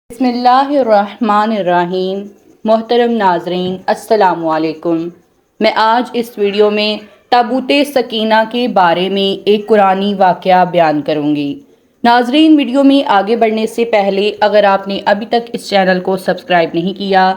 بسم اللہ الرحمن الرحیم۔ محترم ناظرین السلام علیکم۔ میں آج اس ویڈیو میں تابوت سکینہ کے بارے میں ایک قرآنی واقعہ بیان کروں گی۔ ناظرین، ویڈیو میں آگے بڑھنے سے پہلے اگر آپ نے ابھی تک اس چینل کو سبسکرائب نہیں کیا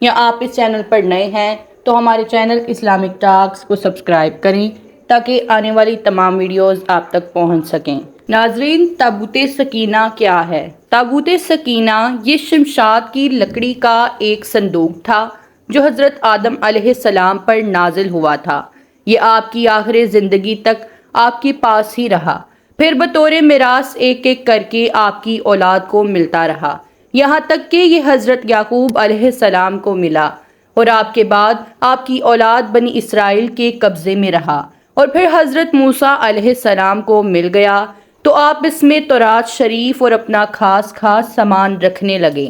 یا آپ اس چینل پر نئے ہیں تو ہمارے چینل اسلامک ٹاکس کو سبسکرائب کریں تاکہ آنے والی تمام ویڈیوز آپ تک پہنچ سکیں۔ ناظرین، تابوت سکینہ کیا ہے؟ تابوت سکینہ یہ شمشاد کی لکڑی کا ایک صندوق تھا جو حضرت آدم علیہ السلام پر نازل ہوا تھا۔ یہ آپ کی آخر زندگی تک آپ کے پاس ہی رہا، پھر بطور میراث ایک ایک کر کے آپ کی اولاد کو ملتا رہا، یہاں تک کہ یہ حضرت یعقوب علیہ السلام کو ملا اور آپ کے بعد آپ کی اولاد بنی اسرائیل کے قبضے میں رہا، اور پھر حضرت موسیٰ علیہ السلام کو مل گیا تو آپ اس میں تورات شریف اور اپنا خاص سامان رکھنے لگے۔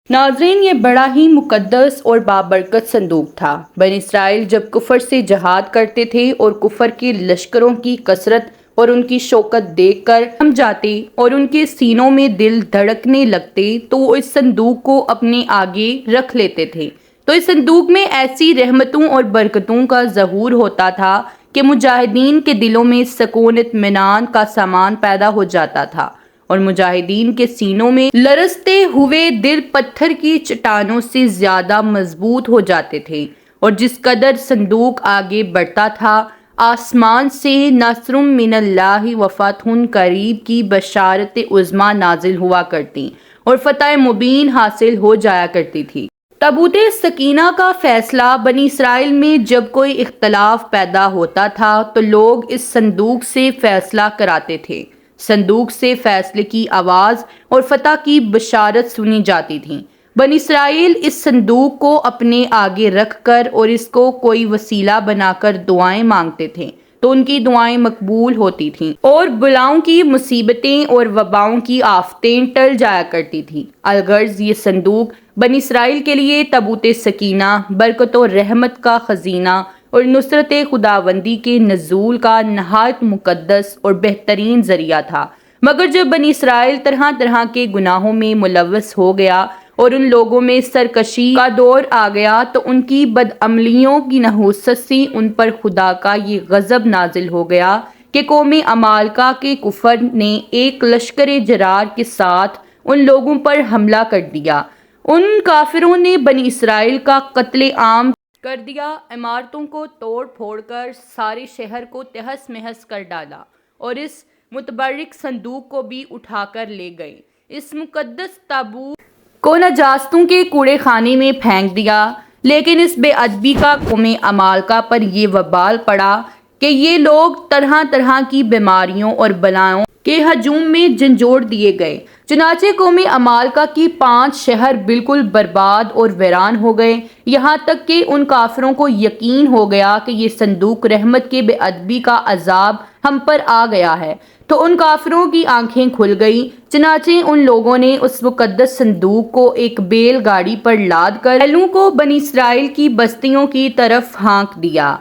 ناظرین، یہ بڑا ہی مقدس اور بابرکت صندوق تھا۔ بنی اسرائیل جب کفر سے جہاد کرتے تھے اور کفر کے لشکروں کی کثرت اور ان کی شوکت دیکھ کر تھم جاتے اور ان کے سینوں میں دل دھڑکنے لگتے تو وہ اس صندوق کو اپنے آگے رکھ لیتے تھے، تو اس صندوق میں ایسی رحمتوں اور برکتوں کا ظہور ہوتا تھا کہ مجاہدین کے دلوں میں سکون اطمینان کا سامان پیدا ہو جاتا تھا اور مجاہدین کے سینوں میں لرزتے ہوئے دل پتھر کی چٹانوں سے زیادہ مضبوط ہو جاتے تھے، اور جس قدر صندوق آگے بڑھتا تھا آسمان سے نصر من اللہ و فتح قریب کی بشارت عظمیٰ نازل ہوا کرتی اور فتح مبین حاصل ہو جایا کرتی تھی۔ تابوت سکینہ کا فیصلہ بنی اسرائیل میں جب کوئی اختلاف پیدا ہوتا تھا تو لوگ اس صندوق سے فیصلہ کراتے تھے۔ صندوق سے فیصلے کی آواز اور فتح کی بشارت سنی جاتی تھی۔ بنی اسرائیل اس صندوق کو اپنے آگے رکھ کر اور اس کو کوئی وسیلہ بنا کر دعائیں مانگتے تھے تو ان کی دعائیں مقبول ہوتی تھیں اور بلاؤں کی مصیبتیں اور وباؤں کی آفتیں ٹل جایا کرتی تھیں۔ الغرض یہ صندوق بنی اسرائیل کے لیے تابوت سکینہ، برکت و رحمت کا خزینہ اور نصرت خداوندی کے نزول کا نہایت مقدس اور بہترین ذریعہ تھا۔ مگر جب بنی اسرائیل طرح طرح کے گناہوں میں ملوث ہو گیا اور ان لوگوں میں سرکشی کا دور آ گیا تو ان کی بدعملیوں کی نحوست سے ان پر خدا کا یہ غضب نازل ہو گیا کہ قوم عمالقہ کے کفر نے ایک لشکر جرار کے ساتھ ان لوگوں پر حملہ کر دیا۔ ان کافروں نے بنی اسرائیل کا قتل عام کر دیا، عمارتوں کو توڑ پھوڑ کر سارے شہر کو تہس مہس کر ڈالا اور اس متبرک صندوق کو بھی اٹھا کر لے گئے۔ اس مقدس تابوت کو نجاستوں کے کوڑے خانے میں پھینک دیا، لیکن اس بے ادبی کا قوم عمالقہ پر یہ وبال پڑا کہ یہ لوگ طرح طرح کی بیماریوں اور بلاؤں کے ہجوم میں جھنجھوڑ دیے گئے۔ چنانچہ قوم عمالقہ کی 5 شہر بالکل برباد اور ویران ہو گئے، یہاں تک کہ ان کافروں کو یقین ہو گیا کہ یہ صندوق رحمت کے بے ادبی کا عذاب ہم پر آ گیا ہے، تو ان کافروں کی آنکھیں کھل گئیں۔ چنانچہ ان لوگوں نے اس مقدس صندوق کو ایک بیل گاڑی پر لاد کر بیلوں کو بنی اسرائیل کی بستیوں کی طرف ہانک دیا۔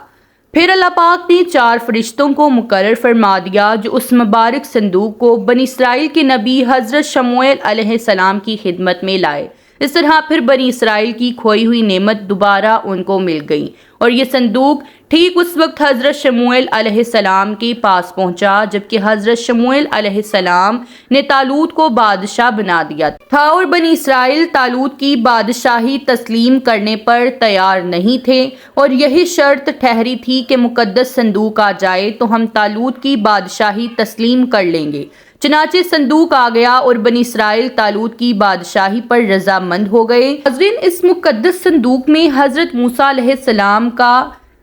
پھر اللہ پاک نے 4 فرشتوں کو مقرر فرما دیا جو اس مبارک صندوق کو بنی اسرائیل کے نبی حضرت شموئیل علیہ السلام کی خدمت میں لائے۔ اس طرح پھر بنی اسرائیل کی کھوئی ہوئی نعمت دوبارہ ان کو مل گئی، اور یہ صندوق ٹھیک اس وقت حضرت شموئیل علیہ السلام کے پاس پہنچا جبکہ حضرت شموئیل علیہ السلام نے طالوت کو بادشاہ بنا دیا تھا، اور بنی اسرائیل طالوت کی بادشاہی تسلیم کرنے پر تیار نہیں تھے، اور یہی شرط ٹھہری تھی کہ مقدس صندوق آ جائے تو ہم طالوت کی بادشاہی تسلیم کر لیں گے۔ چنانچہ صندوق آ گیا اور بنی اسرائیل طالوت کی بادشاہی پر رضامند ہو گئے۔ ناظرین، اس مقدس صندوق میں حضرت موسیٰ علیہ السلام کا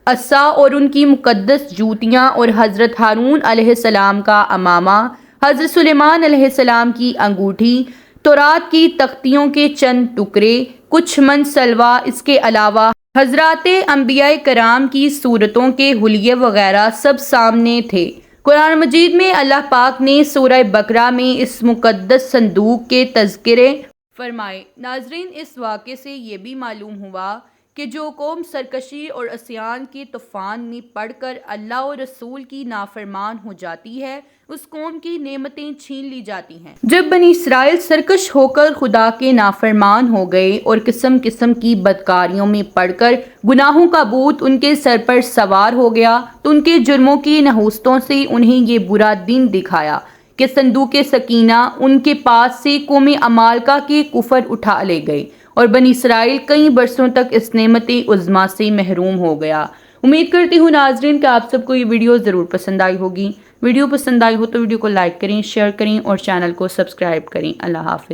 عصا اور ان کی مقدس جوتیاں، اور حضرت ہارون علیہ السلام کا عمامہ، حضرت سلیمان علیہ السلام کی انگوٹھی، تورات کی تختیوں کے چند ٹکڑے، کچھ من سلوا، اس کے علاوہ حضرات انبیاء کرام کی صورتوں کے حلیے وغیرہ سب سامنے تھے۔ قرآن مجید میں اللہ پاک نے سورہ بقرہ میں اس مقدس صندوق کے تذکرے فرمائے۔ ناظرین، اس واقعے سے یہ بھی معلوم ہوا کہ جو قوم سرکشی اور عصیان کے طوفان میں پڑ کر اللہ اور رسول کی نافرمان ہو جاتی ہے اس قوم کی نعمتیں چھین لی جاتی ہیں۔ جب بنی اسرائیل سرکش ہو کر خدا کے نافرمان ہو گئے اور قسم قسم کی بدکاریوں میں پڑ کر گناہوں کا بوجھ ان کے سر پر سوار ہو گیا تو ان کے جرموں کی نحوستوں سے انہیں یہ برا دن دکھایا کہ صندوق سکینہ ان کے پاس سے قوم عمالقہ کے کفر اٹھا لے گئے اور بنی اسرائیل کئی برسوں تک اس نعمت عظمیٰ سے محروم ہو گیا۔ امید کرتی ہوں ناظرین کہ آپ سب کو یہ ویڈیو ضرور پسند آئی ہوگی۔ ویڈیو پسند آئی ہو تو ویڈیو کو لائک کریں، شیئر کریں اور چینل کو سبسکرائب کریں۔ اللہ حافظ۔